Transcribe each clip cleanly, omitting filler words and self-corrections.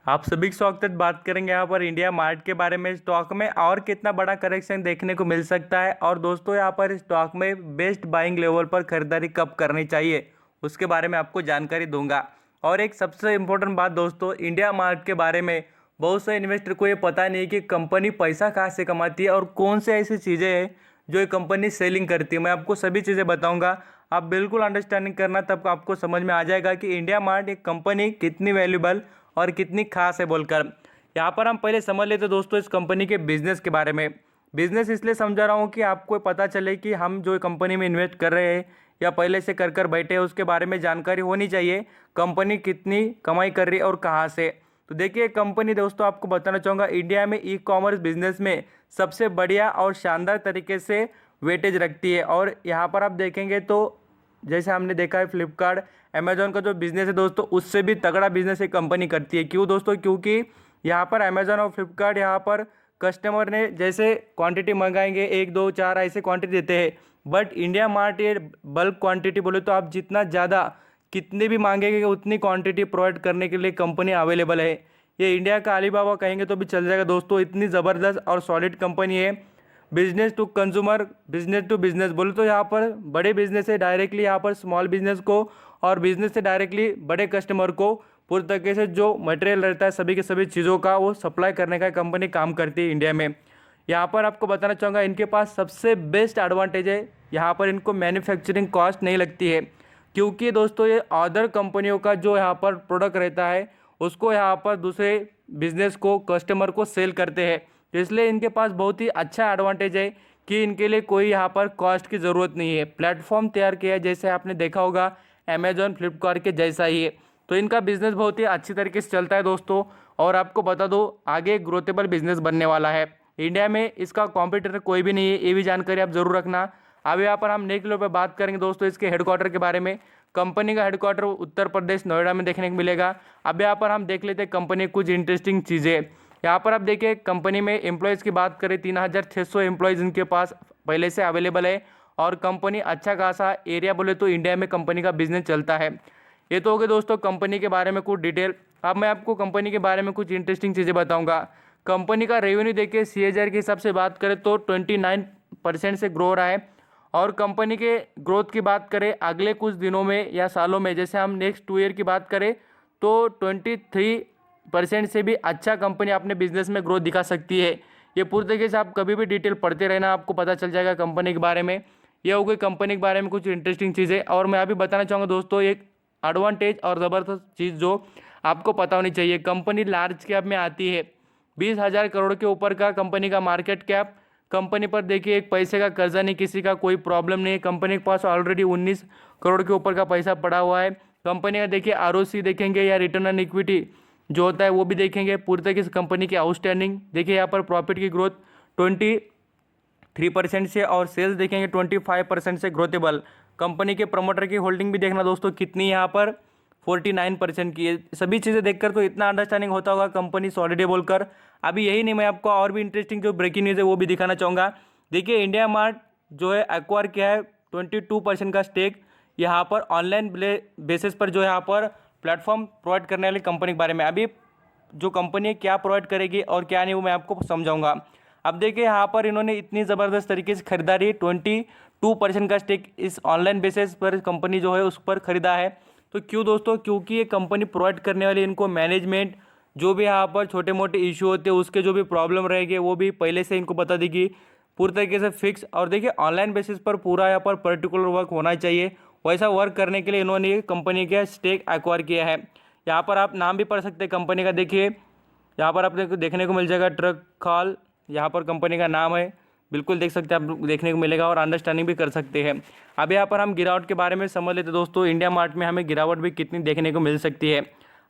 आप सभी का स्वागत। बात करेंगे यहाँ पर इंडिया मार्ट के बारे में। स्टॉक में और कितना बड़ा करेक्शन देखने को मिल सकता है और दोस्तों यहाँ पर स्टॉक में बेस्ट बाइंग लेवल पर खरीदारी कब करनी चाहिए उसके बारे में आपको जानकारी दूंगा। और एक सबसे इम्पोर्टेंट बात दोस्तों, इंडिया मार्ट के बारे में बहुत से इन्वेस्टर को ये पता नहीं कि कंपनी पैसा कहाँ से कमाती है और कौन से ऐसी चीज़ें हैं जो ये कंपनी सेलिंग करती है। मैं आपको सभी चीज़ें बताऊंगा, आप बिल्कुल अंडरस्टैंडिंग करना, तब आपको समझ में आ जाएगा कि इंडिया मार्ट एक कंपनी कितनी वैल्यूबल और कितनी खास है बोलकर। यहाँ पर हम पहले समझ लेते दोस्तों इस कंपनी के बिजनेस के बारे में। बिजनेस इसलिए समझा रहा हूँ कि आपको पता चले कि हम जो कंपनी में इन्वेस्ट कर रहे हैं या पहले से कर बैठे हैं उसके बारे में जानकारी होनी चाहिए, कंपनी कितनी कमाई कर रही है और कहाँ से। तो देखिए कंपनी दोस्तों, आपको बताना चाहूँगा इंडिया में ई कॉमर्स बिजनेस में सबसे बढ़िया और शानदार तरीके से वेटेज रखती है। और यहाँ पर आप देखेंगे तो जैसे हमने देखा है फ्लिपकार्ट अमेजोन का जो बिज़नेस है दोस्तों, उससे भी तगड़ा बिजनेस एक कंपनी करती है। क्यों दोस्तों? क्योंकि यहाँ पर अमेजोन और फ्लिपकार्ट यहाँ पर कस्टमर ने जैसे क्वांटिटी मंगाएंगे 1 2 4 ऐसे क्वांटिटी देते हैं, बट इंडिया मार्ट ये बल्क क्वांटिटी बोले तो आप जितना ज़्यादा कितनी भी मांगेंगे उतनी क्वांटिटी प्रोवाइड करने के लिए कंपनी अवेलेबल है। ये इंडिया का अलीबाबा कहेंगे तो भी चल जाएगा दोस्तों, इतनी ज़बरदस्त और सॉलिड कंपनी है। Business to consumer, business to business बोले तो यहाँ पर बड़े बिजनेस से डायरेक्टली यहाँ पर स्मॉल बिजनेस को और बिजनेस से डायरेक्टली बड़े कस्टमर को पूरी तरीके से जो मटेरियल रहता है सभी के सभी चीज़ों का वो सप्लाई करने का कंपनी काम करती है इंडिया में। यहाँ पर आपको बताना चाहूँगा इनके पास सबसे बेस्ट एडवांटेज है, यहाँ पर इनको मैन्युफैक्चरिंग कॉस्ट नहीं लगती है। क्योंकि दोस्तों ये अदर कंपनियों का जो यहाँ पर प्रोडक्ट रहता है उसको यहाँ पर दूसरे बिजनेस को कस्टमर को सेल करते हैं, तो इसलिए इनके पास बहुत ही अच्छा एडवांटेज है कि इनके लिए कोई यहाँ पर कॉस्ट की ज़रूरत नहीं है। प्लेटफॉर्म तैयार किया है जैसे आपने देखा होगा अमेजॉन फ्लिपकार्ट के जैसा ही है, तो इनका बिजनेस बहुत ही अच्छी तरीके से चलता है दोस्तों। और आपको बता दो आगे ग्रोथेबल बिजनेस बनने वाला है। इंडिया में इसका कॉम्पिटिटर कोई भी नहीं है, ये भी जानकारी आप जरूर रखना। अब यहाँ पर हम नेक्स्ट लेवल पर बात करेंगे दोस्तों इसके हेडक्वार्टर के बारे में। कंपनी का हेडक्वार्टर उत्तर प्रदेश नोएडा में देखने को मिलेगा। अब यहाँ पर हम देख लेते हैं कंपनी कुछ इंटरेस्टिंग चीज़ें। यहाँ पर आप देखिए कंपनी में एम्प्लॉयज़ की बात करें 3600 एम्प्लॉयज़ इनके पास पहले से अवेलेबल है और कंपनी अच्छा खासा एरिया बोले तो इंडिया में कंपनी का बिजनेस चलता है। ये तो हो गए दोस्तों कंपनी के बारे में कुछ डिटेल। अब मैं आपको कंपनी के बारे में कुछ इंटरेस्टिंग चीज़ें बताऊंगा। कंपनी का रेवेन्यू देखिए CAGR के हिसाब से बात करें तो 29% से ग्रो रहा है। और कंपनी के ग्रोथ की बात करें अगले कुछ दिनों में या सालों में, जैसे हम नेक्स्ट 2 ईयर की बात करें तो 23% से भी अच्छा कंपनी अपने बिजनेस में ग्रोथ दिखा सकती है। ये पूरी तरीके से आप कभी भी डिटेल पढ़ते रहना, आपको पता चल जाएगा कंपनी के बारे में। ये हो गई कंपनी के बारे में कुछ इंटरेस्टिंग चीज़ें। और मैं अभी बताना चाहूँगा दोस्तों एक एडवांटेज और ज़बरदस्त चीज़ जो आपको पता होनी चाहिए। कंपनी लार्ज कैप में आती है, 20,000 करोड़ के ऊपर का कंपनी का मार्केट कैप। कंपनी पर देखिए एक पैसे का कर्जा नहीं, किसी का कोई प्रॉब्लम नहीं है। कंपनी के पास ऑलरेडी 19 करोड़ के ऊपर का पैसा पड़ा हुआ है। कंपनी का देखिए ROC देखेंगे या रिटर्न ऑन इक्विटी जो होता है वो भी देखेंगे। पूरी तरीके से कंपनी की आउटस्टैंडिंग देखिए, यहाँ पर प्रॉफिट की ग्रोथ 23% से और सेल्स देखेंगे 25% से ग्रोथेबल। कंपनी के प्रमोटर की होल्डिंग भी देखना दोस्तों कितनी, यहाँ पर 49% की है। सभी चीज़ें देखकर तो इतना अंडरस्टैंडिंग होता होगा कंपनी सॉलिड है बोलकर। अभी यही नहीं, मैं आपको और भी इंटरेस्टिंग जो ब्रेकिंग न्यूज़ है वो भी दिखाना चाहूँगा। देखिए इंडिया मार्ट जो है एक्वायर किया है 22% का स्टेक यहाँ पर ऑनलाइन बेसिस पर, जो यहाँ पर प्लेटफॉर्म प्रोवाइड करने वाली कंपनी के बारे में। अभी जो कंपनी क्या प्रोवाइड करेगी और क्या नहीं वो मैं आपको समझाऊंगा। अब देखिए यहाँ पर इन्होंने इतनी ज़बरदस्त तरीके से खरीदारी 22% का स्टेक इस ऑनलाइन बेसिस पर कंपनी जो है उस पर खरीदा है। तो क्यों दोस्तों? क्योंकि ये कंपनी प्रोवाइड करने वाली इनको मैनेजमेंट, जो भी यहाँ पर छोटे मोटे इशू होते हैं उसके जो भी प्रॉब्लम रहेंगे वो भी पहले से इनको बता देगी, पूरी तरीके से फिक्स। और देखिए ऑनलाइन बेसिस पर पूरा यहाँ पर पर्टिकुलर वर्क होना चाहिए, वैसा वर्क करने के लिए इन्होंने कंपनी का स्टेक एक्वायर किया है। यहाँ पर आप नाम भी पढ़ सकते हैं कंपनी का। देखिए यहाँ पर आपको देखने को मिल जाएगा ट्रक खाल, यहाँ पर कंपनी का नाम है, बिल्कुल देख सकते हैं, आप देखने को मिलेगा और अंडरस्टैंडिंग भी कर सकते हैं। अब यहाँ पर हम गिरावट के बारे में समझ लेते दोस्तों। इंडिया मार्ट में हमें गिरावट भी कितनी देखने को मिल सकती है।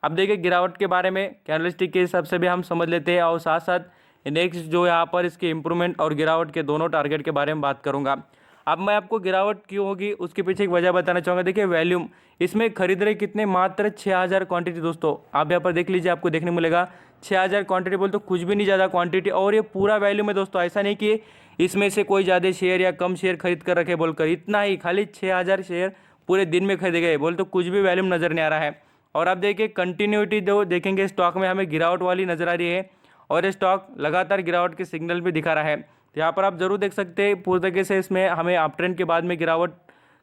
अब देखिए गिरावट के बारे में कैंडलस्टिक के हिसाब से भी हम समझ लेते हैं और साथ साथ नेक्स्ट जो यहाँ पर इसके इंप्रूवमेंट और गिरावट के दोनों टारगेट के बारे में बात करूँगा। अब मैं आपको गिरावट क्यों होगी उसके पीछे एक वजह बताना चाहूँगा। देखिए वैल्यूम, इसमें खरीद रहे कितने, मात्र 6,000 क्वांटिटी दोस्तों। आप यहाँ पर देख लीजिए, आपको देखने मिलेगा 6,000 क्वांटिटी बोल तो कुछ भी नहीं ज़्यादा क्वांटिटी। और ये पूरा वैल्यूम है दोस्तों, ऐसा नहीं कि इसमें से कोई ज़्यादा शेयर या कम शेयर खरीद कर रखे बोलकर, इतना ही खाली 6,000 शेयर पूरे दिन में खरीदे गए बोल तो कुछ भी वैल्यूम नज़र नहीं आ रहा है। और आप देखिए कंटिन्यूटी जो देखेंगे स्टॉक में हमें गिरावट वाली नज़र आ रही है और ये स्टॉक लगातार गिरावट के सिग्नल भी दिखा रहा है। तो यहाँ पर आप जरूर देख सकते हैं पूरी तरीके से इसमें हमें अप ट्रेंड के बाद में गिरावट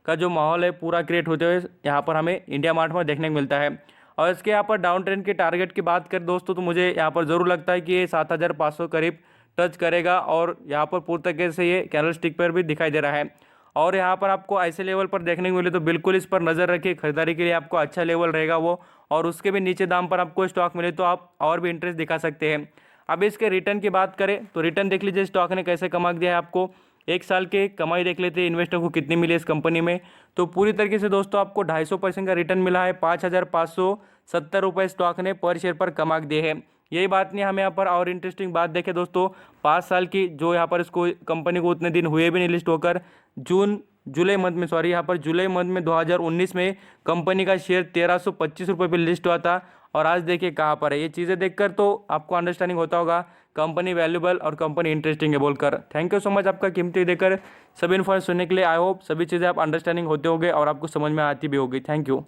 का जो माहौल है पूरा क्रिएट होते हुए यहाँ पर हमें इंडिया मार्ट में देखने को मिलता है। और इसके यहाँ पर डाउन ट्रेंड के टारगेट की बात करें दोस्तों तो मुझे यहाँ पर ज़रूर लगता है कि ये 7,500 करीब टच करेगा और यहाँ पर पूरी तरीके से ये कैंडल स्टिक पर भी दिखाई दे रहा है। और यहाँ पर आपको ऐसे लेवल पर देखने को मिले तो बिल्कुल इस पर नज़र रखिए, खरीदारी के लिए आपको अच्छा लेवल रहेगा वो। और उसके भी नीचे दाम पर आपको स्टॉक मिले तो आप और भी इंटरेस्ट दिखा सकते हैं। अब इसके रिटर्न की बात करें तो रिटर्न देख लीजिए स्टॉक ने कैसे कमा दिया है आपको। एक साल के कमाई देख लेते हैं इन्वेस्टर को कितनी मिली इस कंपनी में, तो पूरी तरीके से दोस्तों आपको 250% का रिटर्न मिला है। 5,570 रुपये स्टॉक ने पर शेयर पर कमा दिए हैं। यही बात नहीं, हमें यहाँ पर और इंटरेस्टिंग बात देखें दोस्तों, 5 साल की जो यहाँ पर इसको कंपनी को उतने दिन हुए भी नहीं लिस्ट होकर, जुलाई मंथ में 2019 में कंपनी का शेयर 1,325 रुपये पर लिस्ट हुआ था और आज देखिए कहाँ पर है। ये चीज़ें देखकर तो आपको अंडरस्टैंडिंग होता होगा कंपनी वैल्यूबल और कंपनी इंटरेस्टिंग है बोलकर। थैंक यू सो मच आपका कीमती देकर सभी इन्फॉर्मेशन सुनने के लिए। आई होप सभी चीज़ें आप अंडरस्टैंडिंग होते होंगे और आपको समझ में आती भी होगी। Thank you.